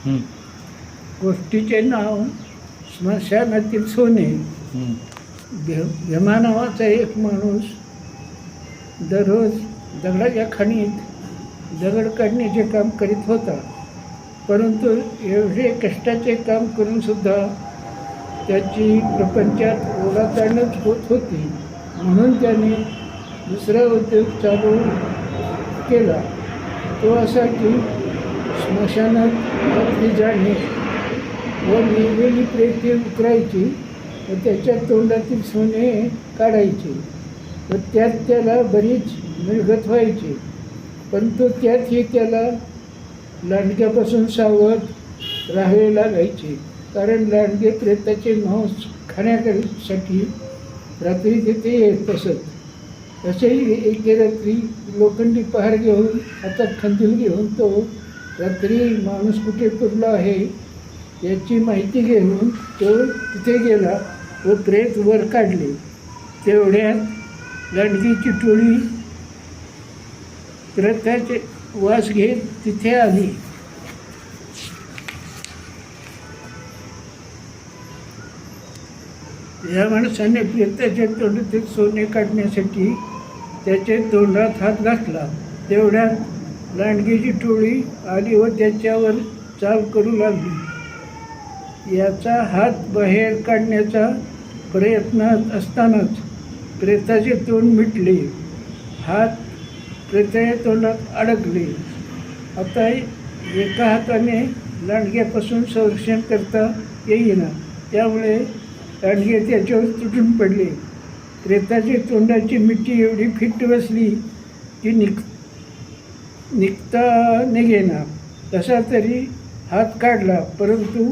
हं. गोष्टीचे नाव स्मशानातील सोने. हं. भीमा नावाचा एक माणूस दररोज दगडाच्या खाणीत दगड काढण्याचे काम करीत होता. परंतु एवढे कष्टाचे काम करूनसुद्धा त्याची प्रपंचात ओलाताणच होत होती. म्हणून त्याने दुसरा उद्योग चालू केला. तो असा की स्मशानात रात्री जाणे व मेलेली प्रेते उकरायची व त्याच्या तोंडातील सोने काढायचे व त्यात त्याला बरीच मिळगत व्हायची. परंतु त्यातही त्याला लांडग्यापासून सावध राहावे लागायचे, कारण लांडगे प्रेताचे मांस खाण्यासाठी रात्री तिथे येत असत. तसेही एके रात्री लोखंडी पहार घेऊन हातात खंजीर घेऊन तो रात्री माणूस कुठे पडला आहे याची माहिती घेऊन तो तिथे गेला व प्रेत वर काढले. तेवढ्यात लांडगीची टोळी प्रेताचे वास घेत तिथे आली. या माणसाने प्रेताच्या तोंडातील सोने काढण्यासाठी त्याच्या तोंडात हात घातला. तेवढ्यात लांडगीची टोळी आली व त्याच्यावर चाल करू लागली. याचा हात बाहेर काढण्याचा प्रयत्न असतानाच प्रेताचे तोंड मिटले. हात प्रेताच्या तोंडात अडकले. आता एका हाताने लांडग्यापासून संरक्षण करता येईना, त्यामुळे लांडगे त्याच्यावर तुटून पडले. प्रेताच्या तोंडाची मिठी एवढी फिट बसली की निघता निघेना. कसा तरी हात काढला, परंतु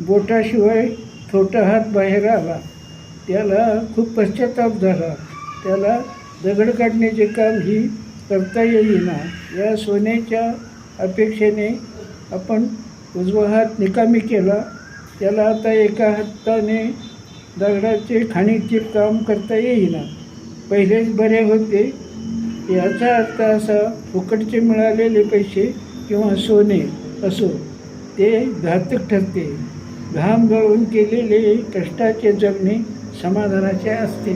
बोटाशिवाय छोटा हात बाहेर आला. त्याला खूप पश्चाताप झाला. त्याला दगड काढण्याचे काम ही करता येईना. या सोन्याच्या अपेक्षेने आपण उजवा हात निकामी केला. त्याला आता एका हाताने दगडाचे खाणीचे काम करता येईना. पहिलेच बरे होते. याचा अर्थ असा, फुकटचे मिळालेले पैसे किंवा सोने असो ते घातक ठरते. घाम गळून केलेले कष्टाचे जगणे समाधानाचे असते.